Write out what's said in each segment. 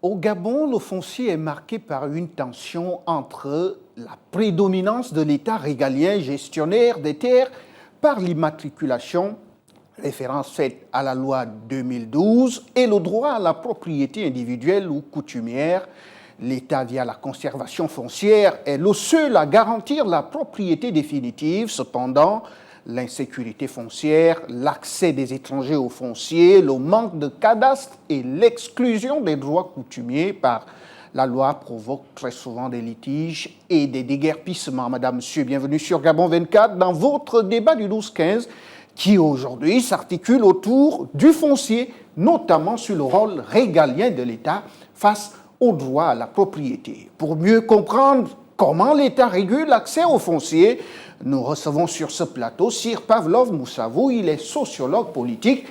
Au Gabon, le foncier est marqué par une tension entre la prédominance de l'État régalien gestionnaire des terres par l'immatriculation, référence faite à la loi 2012, et le droit à la propriété individuelle ou coutumière. L'État, via la conservation foncière, est le seul à garantir la propriété définitive. Cependant, l'insécurité foncière, l'accès des étrangers au foncier, le manque de cadastre et l'exclusion des droits coutumiers par la loi provoquent très souvent des litiges et des déguerpissements. Madame, Monsieur, bienvenue sur Gabon 24 dans votre débat du 12-15 qui aujourd'hui s'articule autour du foncier, notamment sur le rôle régalien de l'État face au droit à la propriété. Pour mieux comprendre comment l'État régule l'accès au foncier, nous recevons sur ce plateau Sir Pavlov Moussavou, il est sociologue politique,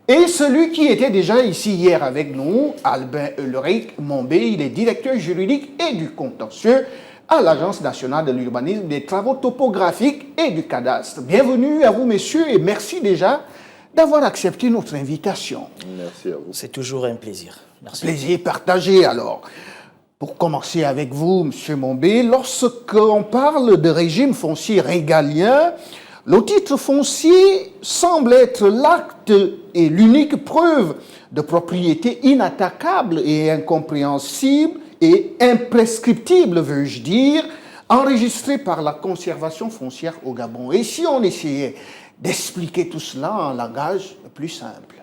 et celui qui était déjà ici hier avec nous, Albin Ulrich Mombé, il est directeur juridique et du contentieux à l'Agence nationale de l'urbanisme, des travaux topographiques et du cadastre. Bienvenue à vous, messieurs, et merci déjà d'avoir accepté notre invitation. Merci à vous. C'est toujours un plaisir. Merci. Plaisir partagé, alors. Pour commencer avec vous, M. Mombé, lorsqu'on parle de régime foncier régalien, le titre foncier semble être l'acte et l'unique preuve de propriété inattaquable et incompréhensible et imprescriptible, veux-je dire, enregistrée par la conservation foncière au Gabon. Et si on essayait d'expliquer tout cela en langage plus simple?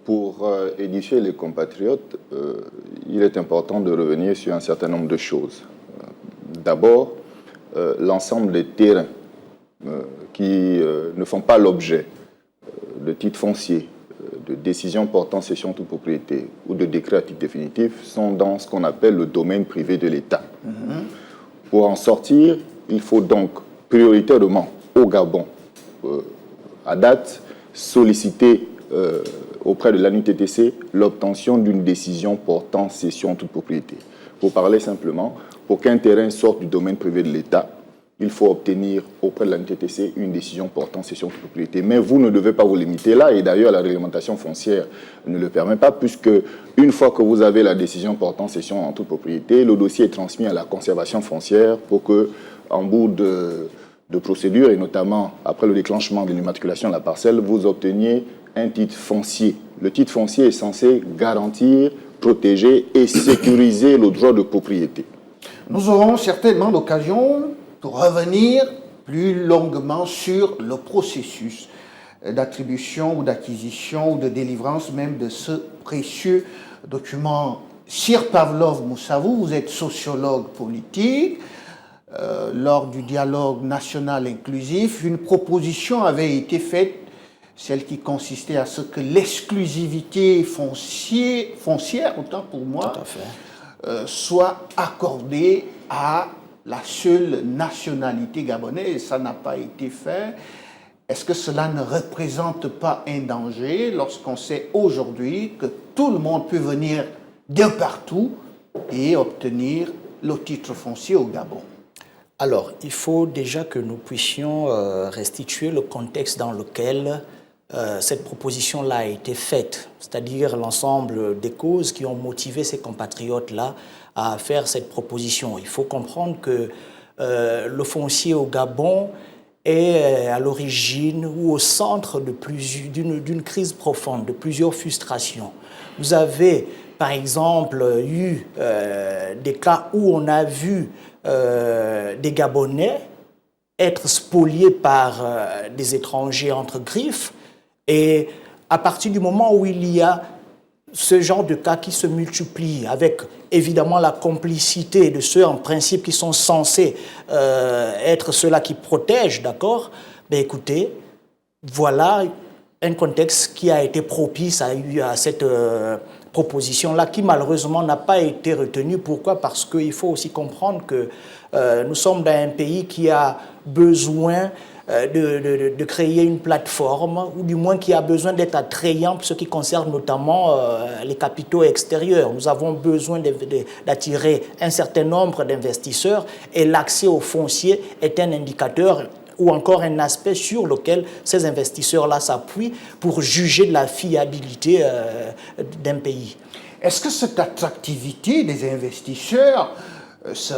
Pour édifier les compatriotes, il est important de revenir sur un certain nombre de choses. D'abord, l'ensemble des terrains qui ne font pas l'objet de titres fonciers, de décisions portant cession de toute propriété ou de décrets à titre définitif sont dans ce qu'on appelle le domaine privé de l'État. Pour en sortir, il faut donc prioritairement au Gabon, à date, solliciter auprès de l'ANUTTC l'obtention d'une décision portant cession de toute propriété. Pour parler simplement, pour qu'un terrain sorte du domaine privé de l'État, il faut obtenir auprès de l'ANUTTC une décision portant cession de toute propriété. Mais vous ne devez pas vous limiter là, et d'ailleurs la réglementation foncière ne le permet pas, puisque une fois que vous avez la décision portant cession en toute propriété, le dossier est transmis à la conservation foncière pour que, en bout de procédure, et notamment après le déclenchement de l'immatriculation de la parcelle, vous obteniez un titre foncier. Le titre foncier est censé garantir, protéger et sécuriser le droit de propriété. Nous aurons certainement l'occasion de revenir plus longuement sur le processus d'attribution ou d'acquisition ou de délivrance même de ce précieux document. Sir Pavlov Moussavou, vous êtes sociologue politique. Lors du dialogue national inclusif, une proposition avait été faite, celle qui consistait à ce que l'exclusivité foncière, autant pour moi, soit accordée à la seule nationalité gabonaise. Ça n'a pas été fait. Est-ce que cela ne représente pas un danger lorsqu'on sait aujourd'hui que tout le monde peut venir de partout et obtenir le titre foncier au Gabon? Alors, il faut déjà que nous puissions restituer le contexte dans lequel cette proposition-là a été faite, c'est-à-dire l'ensemble des causes qui ont motivé ces compatriotes-là à faire cette proposition. Il faut comprendre que le foncier au Gabon est à l'origine ou au centre d'une crise profonde, de plusieurs frustrations. Vous avez, par exemple, eu des cas où on a vu des Gabonais être spoliés par des étrangers entre griffes, et à partir du moment où il y a ce genre de cas qui se multiplient, avec évidemment la complicité de ceux en principe qui sont censés être ceux-là qui protègent, d'accord? Ben écoutez, voilà un contexte qui a été propice à cette proposition-là, qui malheureusement n'a pas été retenue. Pourquoi? Parce qu'il faut aussi comprendre que nous sommes dans un pays qui a besoin de créer une plateforme, ou du moins qui a besoin d'être attrayant pour ce qui concerne notamment les capitaux extérieurs. Nous avons besoin d'attirer un certain nombre d'investisseurs, et l'accès au foncier est un indicateur ou encore un aspect sur lequel ces investisseurs-là s'appuient pour juger de la fiabilité d'un pays. Est-ce que cette attractivité des investisseurs se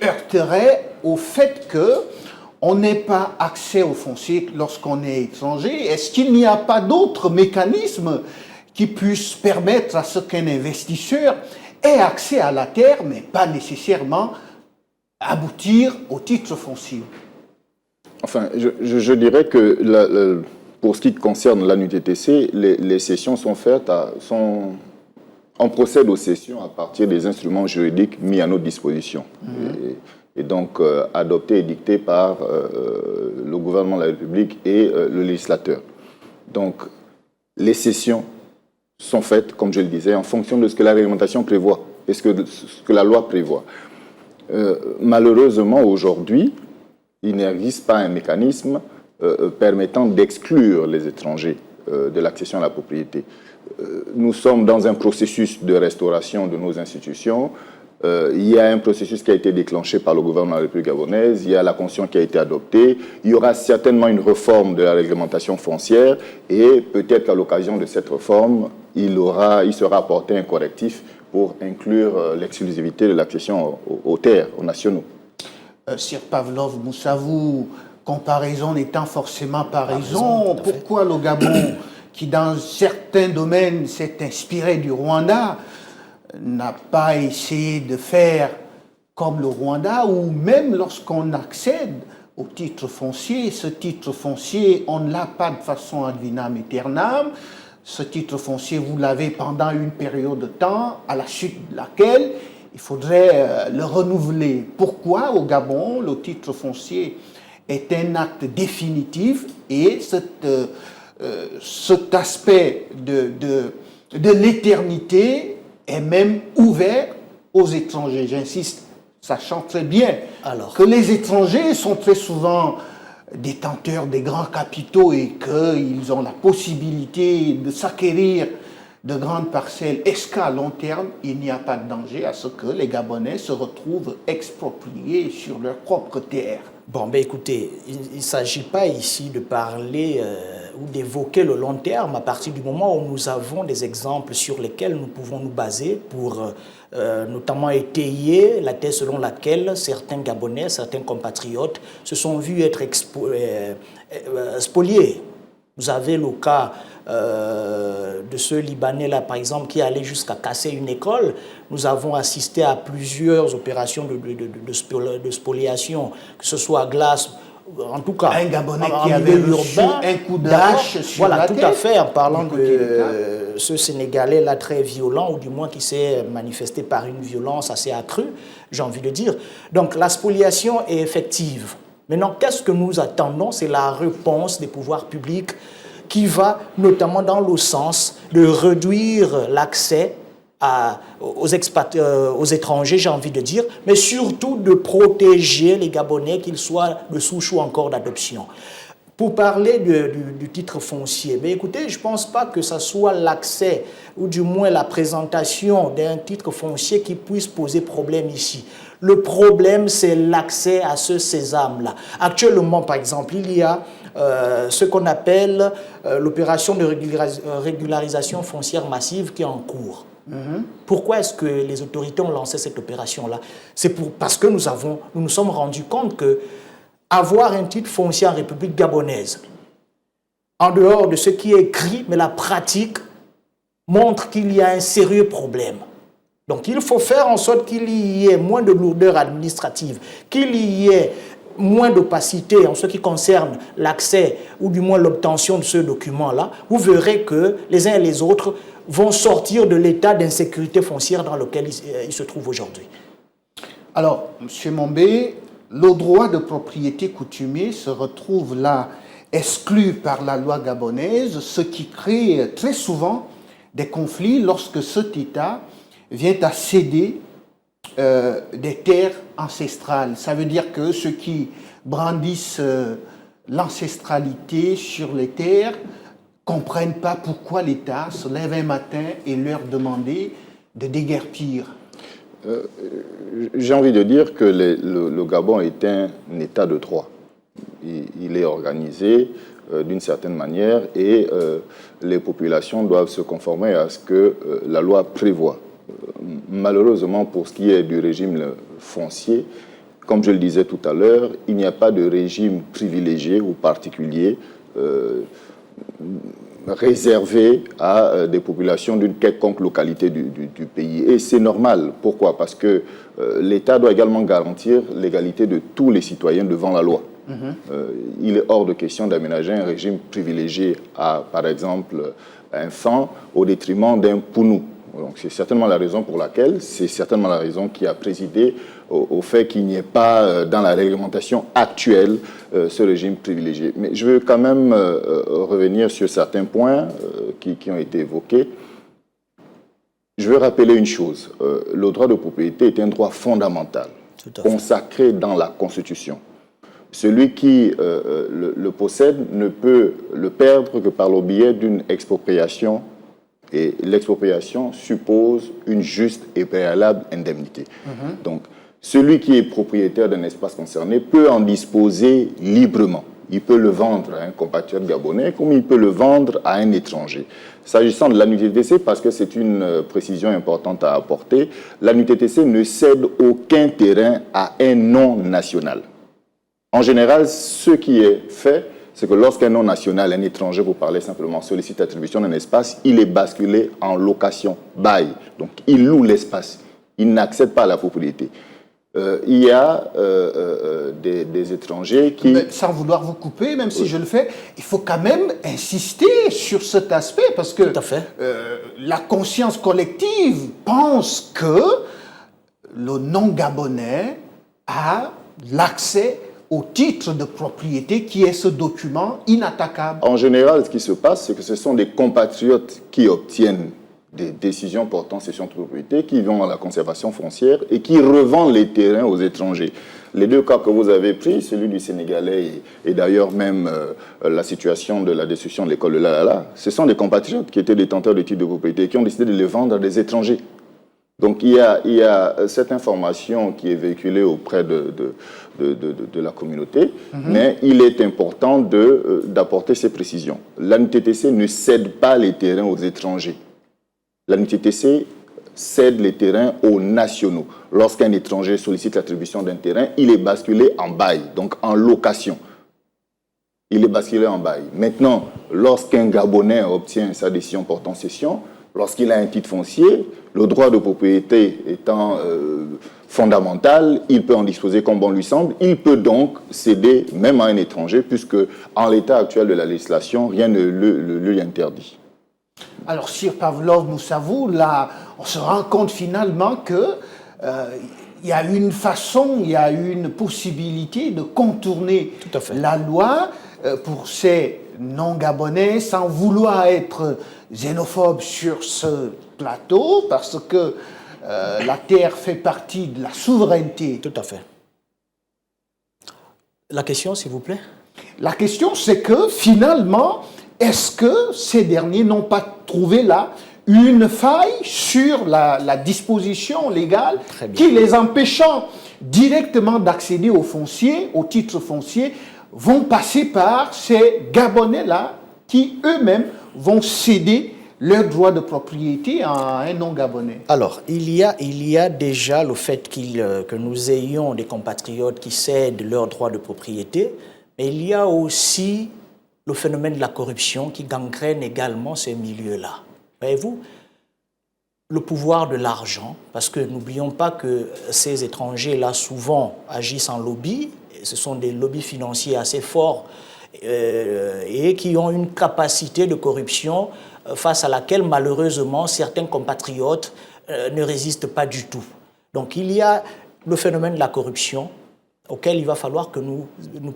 heurterait au fait qu'on n'ait pas accès au foncier lorsqu'on est étranger? Est-ce qu'il n'y a pas d'autres mécanismes qui puissent permettre à ce qu'un investisseur ait accès à la terre, mais pas nécessairement aboutir au titre foncier? Enfin, je dirais que pour ce qui concerne l'ANUTTC, les cessions sont faites, on procède aux cessions à partir des instruments juridiques mis à notre disposition. Et donc adoptés et dictés par le gouvernement de la République et le législateur. Donc, les cessions sont faites, comme je le disais, en fonction de ce que la réglementation prévoit et ce que la loi prévoit. Malheureusement, aujourd'hui, il n'existe pas un mécanisme permettant d'exclure les étrangers de l'accession à la propriété. Nous sommes dans un processus de restauration de nos institutions. Il y a un processus qui a été déclenché par le gouvernement de la République gabonaise, il y a la constitution qui a été adoptée, il y aura certainement une réforme de la réglementation foncière et peut-être qu'à l'occasion de cette réforme, il sera apporté un correctif pour inclure l'exclusivité de l'accession aux terres, aux nationaux. Sir Pavlov Moussavou, comparaison n'étant forcément pas raison, pourquoi le Gabon, qui dans certains domaines s'est inspiré du Rwanda, n'a pas essayé de faire comme le Rwanda, ou même lorsqu'on accède au titre foncier, ce titre foncier, on ne l'a pas de façon ad vinam aeternam. Ce titre foncier, vous l'avez pendant une période de temps, à la suite de laquelle il faudrait le renouveler. Pourquoi au Gabon, le titre foncier est un acte définitif et cet aspect de l'éternité est même ouvert aux étrangers? J'insiste, sachant très bien que les étrangers sont très souvent détenteurs des grands capitaux et qu'ils ont la possibilité de s'acquérir de grandes parcelles. Est-ce qu'à long terme, il n'y a pas de danger à ce que les Gabonais se retrouvent expropriés sur leur propre terre? Bon, ben écoutez, il ne s'agit pas ici de parler ou d'évoquer le long terme à partir du moment où nous avons des exemples sur lesquels nous pouvons nous baser pour notamment étayer la thèse selon laquelle certains Gabonais, certains compatriotes se sont vus être spoliés. Vous avez le cas de ce Libanais-là, par exemple, qui allait jusqu'à casser une école. Nous avons assisté à plusieurs opérations de spoliation, que ce soit à Glace, en tout cas, un Gabonais qui avait reçu un coup de hache sur la tête. Voilà, tout à fait, en parlant de ce Sénégalais-là très violent, ou du moins qui s'est manifesté par une violence assez accrue, j'ai envie de dire. Donc la spoliation est effective. Maintenant, qu'est-ce que nous attendons? C'est la réponse des pouvoirs publics qui va notamment dans le sens de réduire l'accès aux étrangers, j'ai envie de dire, mais surtout de protéger les Gabonais, qu'ils soient de souche ou encore d'adoption. Pour parler du titre foncier, mais écoutez, je ne pense pas que ce soit l'accès, ou du moins la présentation d'un titre foncier qui puisse poser problème ici. Le problème, c'est l'accès à ce sésame-là. Actuellement, par exemple, il y a ce qu'on appelle l'opération de régularisation foncière massive qui est en cours. Pourquoi est-ce que les autorités ont lancé cette opération-là? C'est parce que nous nous sommes rendus compte que avoir un titre foncier en République gabonaise, en dehors de ce qui est écrit, mais la pratique montre qu'il y a un sérieux problème. Donc il faut faire en sorte qu'il y ait moins de lourdeur administrative, qu'il y ait moins d'opacité en ce qui concerne l'accès ou du moins l'obtention de ce document-là. Vous verrez que les uns et les autres vont sortir de l'état d'insécurité foncière dans lequel ils se trouvent aujourd'hui. Alors, M. Mombé, le droit de propriété coutumier se retrouve là exclu par la loi gabonaise, ce qui crée très souvent des conflits lorsque cet État vient à céder des terres ancestrales. Ça veut dire que ceux qui brandissent l'ancestralité sur les terres ne comprennent pas pourquoi l'État se lève un matin et leur demander de déguerpir. J'ai envie de dire que le Gabon est un État de droit. Il est organisé d'une certaine manière et les populations doivent se conformer à ce que la loi prévoit. Malheureusement, pour ce qui est du régime foncier, comme je le disais tout à l'heure, il n'y a pas de régime privilégié ou particulier réservé à des populations d'une quelconque localité du pays. Et c'est normal. Pourquoi? Parce que l'État doit également garantir l'égalité de tous les citoyens devant la loi. Il est hors de question d'aménager un régime privilégié à, par exemple, un Fan au détriment d'un Pounou. Donc c'est certainement la raison pour laquelle, c'est certainement la raison qui a présidé au fait qu'il n'y ait pas dans la réglementation actuelle ce régime privilégié. Mais je veux quand même revenir sur certains points qui ont été évoqués. Je veux rappeler une chose, le droit de propriété est un droit fondamental, consacré dans la Constitution. Celui qui le possède ne peut le perdre que par le biais d'une expropriation. Et l'expropriation suppose une juste et préalable indemnité. Donc, celui qui est propriétaire d'un espace concerné peut en disposer librement. Il peut le vendre à un compatriote gabonais comme il peut le vendre à un étranger. S'agissant de l'ANUTTC, parce que c'est une précision importante à apporter, l'ANUTTC ne cède aucun terrain à un non-national. En général, ce qui est fait, c'est que lorsqu'un non-national, un étranger, vous parlez simplement, sollicite l'attribution d'un espace, il est basculé en location, bail. Donc, il loue l'espace. Il n'accède pas à la propriété. Il y a des étrangers qui... Mais sans vouloir vous couper, même si je le fais, il faut quand même insister sur cet aspect, parce que la conscience collective pense que le non-gabonais a l'accès au titre de propriété qui est ce document inattaquable. En général, ce qui se passe, c'est que ce sont des compatriotes qui obtiennent des décisions portant cession de propriété, qui vont à la conservation foncière et qui revendent les terrains aux étrangers. Les deux cas que vous avez pris, celui du Sénégalais et d'ailleurs même la situation de la destruction de l'école de Lalala, ce sont des compatriotes qui étaient détenteurs de titres de propriété et qui ont décidé de les vendre à des étrangers. Donc il y a cette information qui est véhiculée auprès de la communauté, mais il est important d'apporter ces précisions. L'ANUTTC ne cède pas les terrains aux étrangers. L'ANUTTC cède les terrains aux nationaux. Lorsqu'un étranger sollicite l'attribution d'un terrain, il est basculé en bail, donc en location. Il est basculé en bail. Maintenant, lorsqu'un Gabonais obtient sa décision portant cession, lorsqu'il a un titre foncier, le droit de propriété étant fondamental, il peut en disposer comme bon lui semble. Il peut donc céder même à un étranger, puisque en l'état actuel de la législation, rien ne lui interdit. Alors, Sir Pavlov Moussavou, là, on se rend compte finalement que il y a une façon, il y a une possibilité de contourner la loi pour ces non-gabonais sans vouloir être xénophobe sur ce plateau, parce que la terre fait partie de la souveraineté. Tout à fait. La question, s'il vous plaît? La question, c'est que finalement, est-ce que ces derniers n'ont pas trouvé là une faille sur la disposition légale qui, les empêchant directement d'accéder au foncier, au titre foncier, vont passer par ces Gabonais-là qui eux-mêmes vont céder leur droit de propriété à un non-gabonais? Alors, il y a déjà le fait que nous ayons des compatriotes qui cèdent leur droit de propriété, mais il y a aussi le phénomène de la corruption qui gangrène également ces milieux-là. Voyez-vous, le pouvoir de l'argent, parce que n'oublions pas que ces étrangers-là souvent agissent en lobby, et ce sont des lobbies financiers assez forts et qui ont une capacité de corruption face à laquelle malheureusement certains compatriotes ne résistent pas du tout. Donc il y a le phénomène de la corruption auquel il va falloir que nous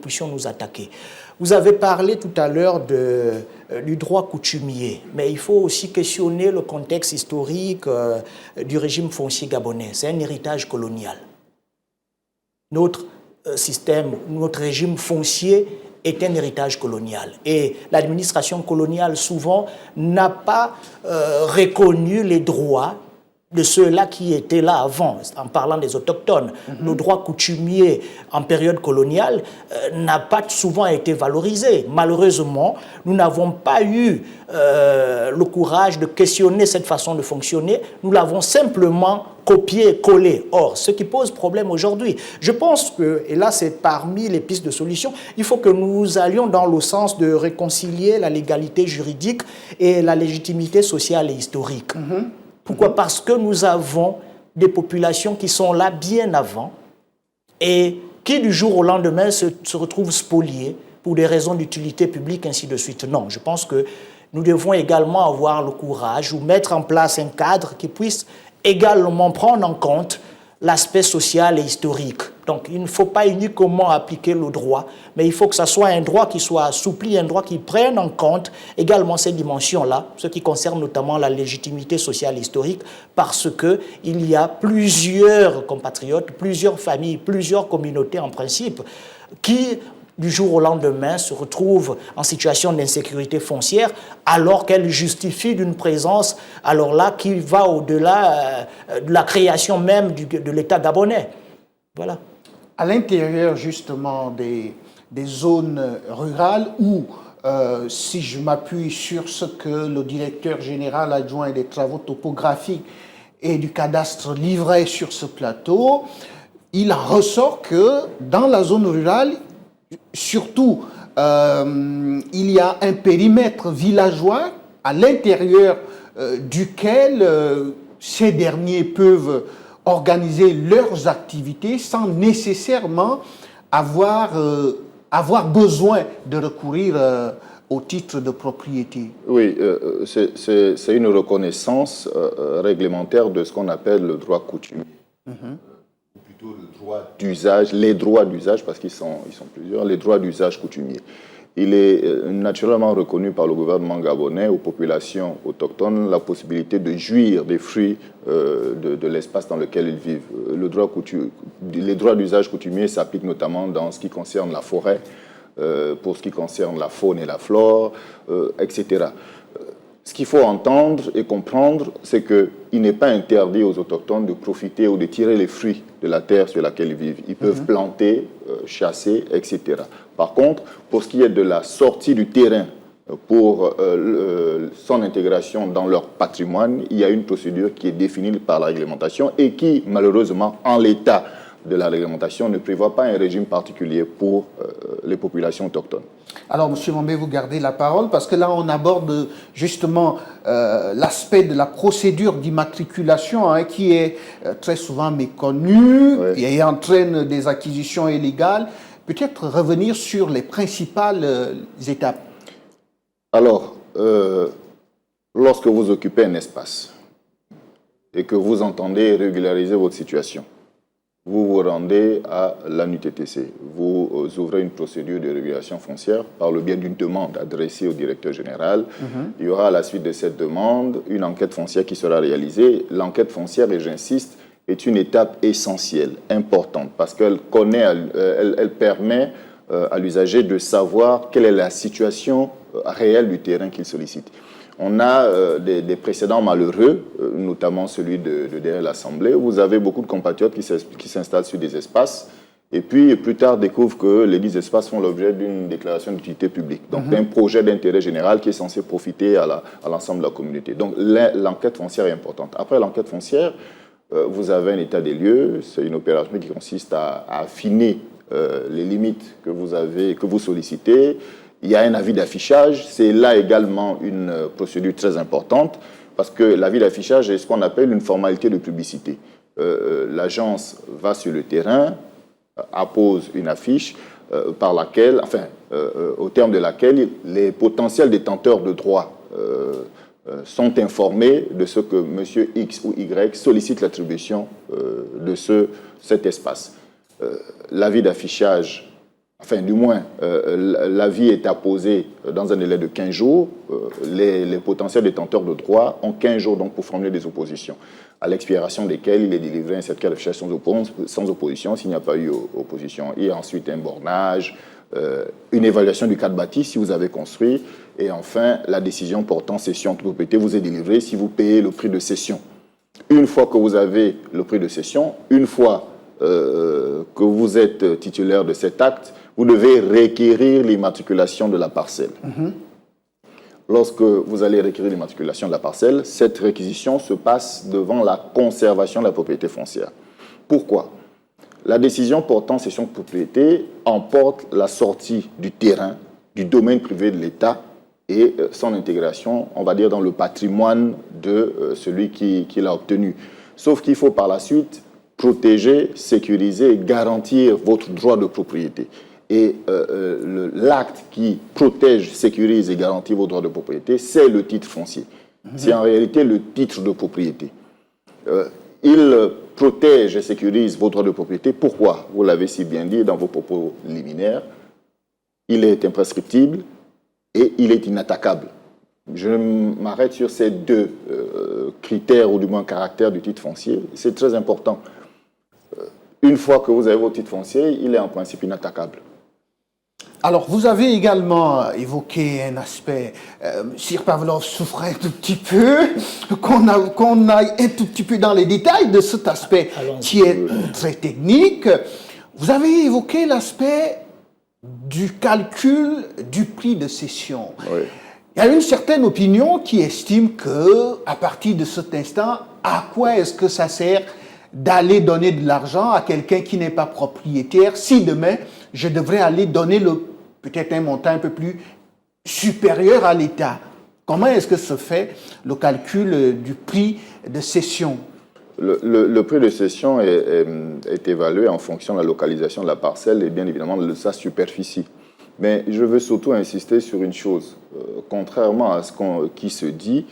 puissions nous attaquer. Vous avez parlé tout à l'heure du droit coutumier, mais il faut aussi questionner le contexte historique du régime foncier gabonais. C'est un héritage colonial. Notre système, notre régime foncier est un héritage colonial. Et l'administration coloniale, souvent, n'a pas reconnu les droits de ceux-là qui étaient là avant, en parlant des autochtones. Le droit coutumier en période coloniale n'a pas souvent été valorisé. Malheureusement, nous n'avons pas eu le courage de questionner cette façon de fonctionner. Nous l'avons simplement copié, collé. Or, ce qui pose problème aujourd'hui, je pense que, et là c'est parmi les pistes de solution, il faut que nous allions dans le sens de réconcilier la légalité juridique et la légitimité sociale et historique. Pourquoi? Parce que nous avons des populations qui sont là bien avant et qui, du jour au lendemain, se retrouvent spoliées pour des raisons d'utilité publique, ainsi de suite. Non, je pense que nous devons également avoir le courage ou mettre en place un cadre qui puisse également prendre en compte l'aspect social et historique. Donc, il ne faut pas uniquement appliquer le droit, mais il faut que ce soit un droit qui soit assoupli, un droit qui prenne en compte également ces dimensions-là, ce qui concerne notamment la légitimité sociale et historique, parce qu'il y a plusieurs compatriotes, plusieurs familles, plusieurs communautés en principe, qui, du jour au lendemain, se retrouvent en situation d'insécurité foncière alors qu'elles justifient d'une présence, alors là, qui va au-delà de la création même de l'État gabonais. Voilà. À l'intérieur, justement, des zones rurales où, si je m'appuie sur ce que le directeur général adjoint des travaux topographiques et du cadastre livrait sur ce plateau, il en ressort que dans la zone rurale, surtout, il y a un périmètre villageois à l'intérieur duquel ces derniers peuvent organiser leurs activités sans nécessairement avoir besoin de recourir au titre de propriété. Oui, c'est une reconnaissance réglementaire de ce qu'on appelle le droit coutumier. Ou plutôt le droit d'usage, les droits d'usage, parce qu'ils sont plusieurs, les droits d'usage coutumiers. Il est naturellement reconnu par le gouvernement gabonais aux populations autochtones la possibilité de jouir des fruits de l'espace dans lequel ils vivent. Les droits d'usage coutumiers s'appliquent notamment dans ce qui concerne la forêt, pour ce qui concerne la faune et la flore, etc. Ce qu'il faut entendre et comprendre, c'est qu'il n'est pas interdit aux autochtones de profiter ou de tirer les fruits de la terre sur laquelle ils vivent. Ils peuvent planter, chasser, etc. Par contre, pour ce qui est de la sortie du terrain pour son intégration dans leur patrimoine, il y a une procédure qui est définie par la réglementation et qui, malheureusement, en l'état de la réglementation, ne prévoit pas un régime particulier pour les populations autochtones. Alors, M. Mombé, vous gardez la parole parce que là, on aborde justement l'aspect de la procédure d'immatriculation qui est très souvent méconnue et entraîne des acquisitions illégales. Peut-être revenir sur les principales étapes. Alors, lorsque vous occupez un espace et que vous entendez régulariser votre situation, vous vous rendez à l'ANUTTC. Vous ouvrez une procédure de régulation foncière par le biais d'une demande adressée au directeur général. Il y aura à la suite de cette demande une enquête foncière qui sera réalisée. L'enquête foncière, et j'insiste, est une étape essentielle, importante, parce qu'elle elle permet à l'usager de savoir quelle est la situation réelle du terrain qu'il sollicite. On a des précédents malheureux, notamment celui de derrière l'Assemblée, où vous avez beaucoup de compatriotes qui s'installent sur des espaces et puis plus tard découvrent que les 10 espaces font l'objet d'une déclaration d'utilité publique, donc d'un projet d'intérêt général qui est censé profiter à l'ensemble de la communauté. Donc l'enquête foncière est importante. Après l'enquête foncière, vous avez un état des lieux, c'est une opération qui consiste à affiner les limites que vous sollicitez. Il y a un avis d'affichage, c'est là également une procédure très importante parce que l'avis d'affichage est ce qu'on appelle une formalité de publicité. L'agence va sur le terrain, appose une affiche par laquelle, au terme de laquelle les potentiels détenteurs de droits sont informés de ce que M. X ou Y sollicite l'attribution de cet espace. L'avis d'affichage, du moins, l'avis est apposé dans un délai de 15 jours. Les potentiels détenteurs de droits ont 15 jours donc, pour formuler des oppositions, à l'expiration desquelles il est délivré un certificat d'affichage sans opposition s'il n'y a pas eu opposition. Et ensuite, un bornage, une évaluation du cadre bâti si vous avez construit, et enfin, la décision portant cession de propriété vous est délivrée si vous payez le prix de cession. une fois que vous avez le prix de cession, une fois que vous êtes titulaire de cet acte, vous devez requérir l'immatriculation de la parcelle. Lorsque vous allez requérir l'immatriculation de la parcelle, cette réquisition se passe devant la conservation de la propriété foncière. Pourquoi? La décision portant cession de propriété emporte la sortie du terrain, du domaine privé de l'État et son intégration, on va dire, dans le patrimoine de celui qui l'a obtenu. Sauf qu'il faut par la suite protéger, sécuriser et garantir votre droit de propriété. Et l'acte qui protège, sécurise et garantit vos droits de propriété, c'est le titre foncier. C'est en réalité le titre de propriété. Il protège et sécurise vos droits de propriété. Pourquoi? Vous l'avez si bien dit dans vos propos liminaires. Il est imprescriptible et il est inattaquable. Je m'arrête sur ces deux critères, ou du moins caractères du titre foncier. C'est très important. Une fois que vous avez votre titre foncier, il est en principe inattaquable. Alors, vous avez également évoqué un aspect, Sir Pavlov souffrait un tout petit peu, qu'on aille un tout petit peu dans les détails de cet aspect qui est très technique. Vous avez évoqué l'aspect du calcul du prix de cession. Oui. Il y a une certaine opinion qui estime que, à partir de cet instant, à quoi est-ce que ça sert d'aller donner de l'argent à quelqu'un qui n'est pas propriétaire si demain je devrais aller donner peut-être un montant un peu plus supérieur à l'État? Comment est-ce que se fait le calcul du prix de cession? Le prix de cession est évalué en fonction de la localisation de la parcelle et bien évidemment de sa superficie. Mais je veux surtout insister sur une chose. Contrairement à ce qui se dit,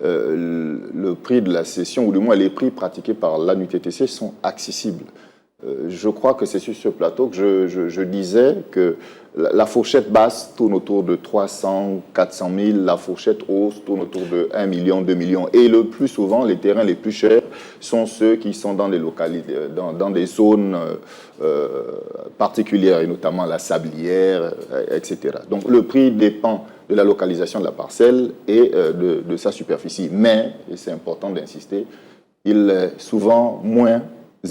le prix de la cession, ou du moins les prix pratiqués par l'ANUTTC sont accessibles. Je crois que c'est sur ce plateau que je disais que la fourchette basse tourne autour de 300, 400 000, la fourchette hausse tourne autour de 1 million, 2 millions. Et le plus souvent, les terrains les plus chers sont ceux qui sont dans des localités, dans des zones particulières, et notamment la Sablière, etc. Donc le prix dépend de la localisation de la parcelle et de sa superficie. Mais, et c'est important d'insister, il est souvent moins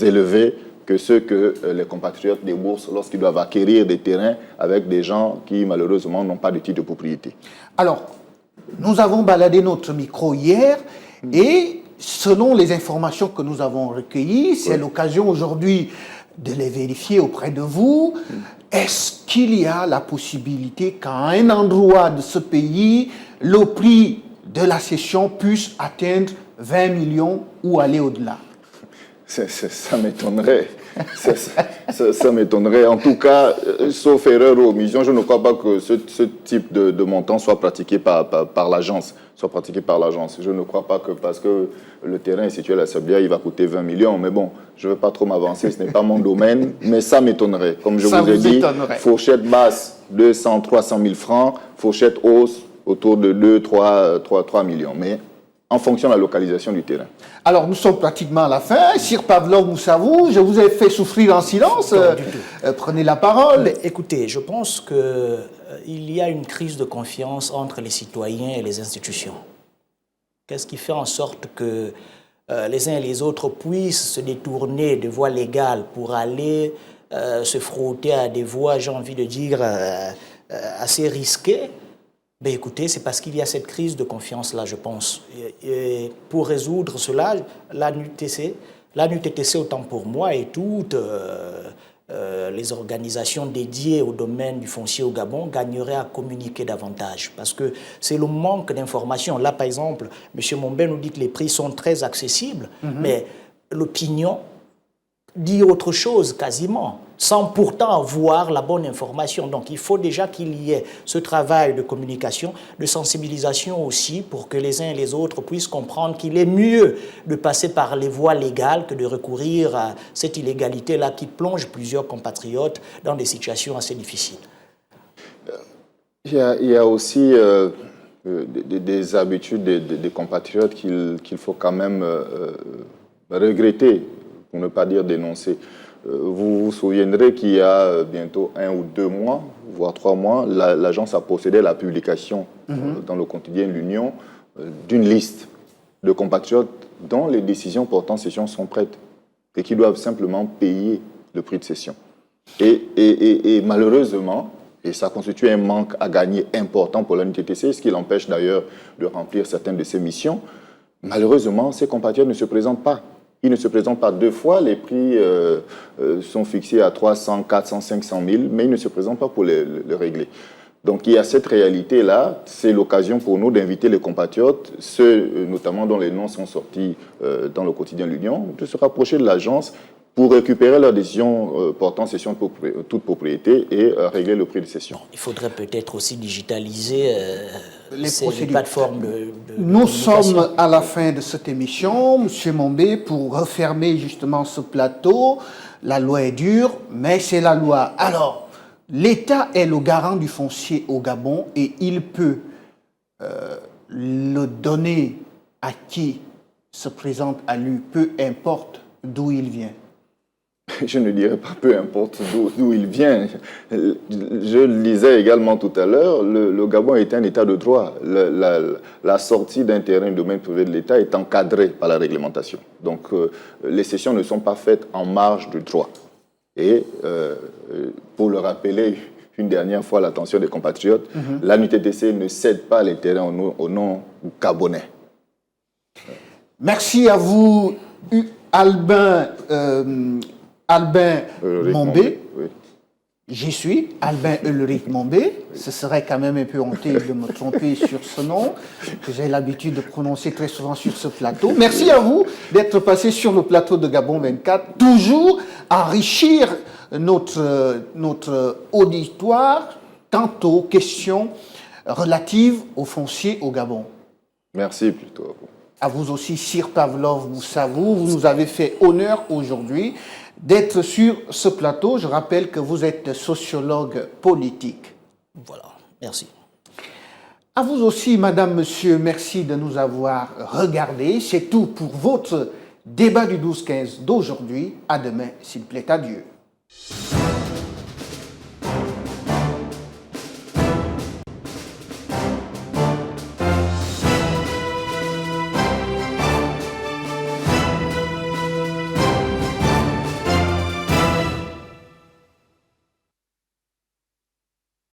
élevé que ceux que les compatriotes déboursent lorsqu'ils doivent acquérir des terrains avec des gens qui, malheureusement, n'ont pas de titre de propriété. Alors, nous avons baladé notre micro hier et, selon les informations que nous avons recueillies, c'est l'occasion aujourd'hui de les vérifier auprès de vous. Est-ce qu'il y a la possibilité qu'à un endroit de ce pays, le prix de la cession puisse atteindre 20 millions ou aller au-delà? Ça m'étonnerait. Ça m'étonnerait. En tout cas, sauf erreur ou omission, je ne crois pas que ce type de montant soit pratiqué par l'agence. Je ne crois pas que parce que le terrain est situé à la Sablière, il va coûter 20 millions. Mais bon, je ne veux pas trop m'avancer, ce n'est pas mon domaine. Mais ça m'étonnerait. Comme je vous ai dit, fourchette basse, 200, 300 000 francs. Fourchette hausse, autour de 2, 3 millions. Mais en fonction de la localisation du terrain. Alors, nous sommes pratiquement à la fin. Sir Pavlov Moussavou, je vous ai fait souffrir en silence. Prenez la parole. Mais écoutez, je pense qu'il y a une crise de confiance entre les citoyens et les institutions. Qu'est-ce qui fait en sorte que les uns et les autres puissent se détourner de voies légales pour aller se frotter à des voies, j'ai envie de dire, assez risquées? Ben écoutez, c'est parce qu'il y a cette crise de confiance-là, je pense. Et pour résoudre cela, l'ANUTTC, autant pour moi, et toutes les organisations dédiées au domaine du foncier au Gabon gagneraient à communiquer davantage. Parce que c'est le manque d'informations. Là, par exemple, M. Mombe nous dit que les prix sont très accessibles, mais l'opinion dit autre chose quasiment, sans pourtant avoir la bonne information. Donc il faut déjà qu'il y ait ce travail de communication, de sensibilisation aussi, pour que les uns et les autres puissent comprendre qu'il est mieux de passer par les voies légales que de recourir à cette illégalité-là qui plonge plusieurs compatriotes dans des situations assez difficiles. Il y a aussi des habitudes des compatriotes qu'il faut quand même regretter, pour ne pas dire dénoncer. Vous vous souviendrez qu'il y a bientôt 1 ou 2 mois, voire 3 mois, l'agence a procédé à la publication dans le quotidien de l'Union d'une liste de compatriotes dont les décisions portant cession sont prêtes et qui doivent simplement payer le prix de cession. Et malheureusement, et ça constitue un manque à gagner important pour l'ONTTC, ce qui l'empêche d'ailleurs de remplir certaines de ses missions, malheureusement, ces compatriotes ne se présentent pas. Ils ne se présentent pas 2 fois, les prix sont fixés à 300, 400, 500 000, mais ils ne se présentent pas pour le régler. Donc il y a cette réalité-là, c'est l'occasion pour nous d'inviter les compatriotes, ceux notamment dont les noms sont sortis dans le quotidien L'Union, de se rapprocher de l'agence pour récupérer leurs décisions portant cession de toute propriété et régler le prix de cession. Bon, il faudrait peut-être aussi digitaliser les plateformes de Nous sommes à la fin de cette émission, M. Mombé, pour refermer justement ce plateau. La loi est dure, mais c'est la loi. Alors, l'État est le garant du foncier au Gabon et il peut le donner à qui se présente à lui, peu importe d'où il vient. Je ne dirais pas peu importe d'où il vient. Je le disais également tout à l'heure, le Gabon est un État de droit. La sortie d'un terrain de domaine privé de l'État est encadrée par la réglementation. Donc les cessions ne sont pas faites en marge du droit. Et pour le rappeler une dernière fois à l'attention des compatriotes, l'ANUTTC ne cède pas les terrains au nom gabonais. Merci à vous, Albin Mombé. Oui. J'y suis, Albin Ulrich Mombé. Ce serait quand même un peu honteux de me tromper sur ce nom, que j'ai l'habitude de prononcer très souvent sur ce plateau. Merci à vous d'être passé sur le plateau de Gabon 24, toujours enrichir notre auditoire quant aux questions relatives au foncier au Gabon. Merci plutôt. À vous aussi, Sir Pavlov Moussavou, vous nous avez fait honneur aujourd'hui d'être sur ce plateau. Je rappelle que vous êtes sociologue politique. Voilà, merci. À vous aussi, madame, monsieur, merci de nous avoir regardés. C'est tout pour votre débat du 12-15 d'aujourd'hui. À demain, s'il plaît à Dieu.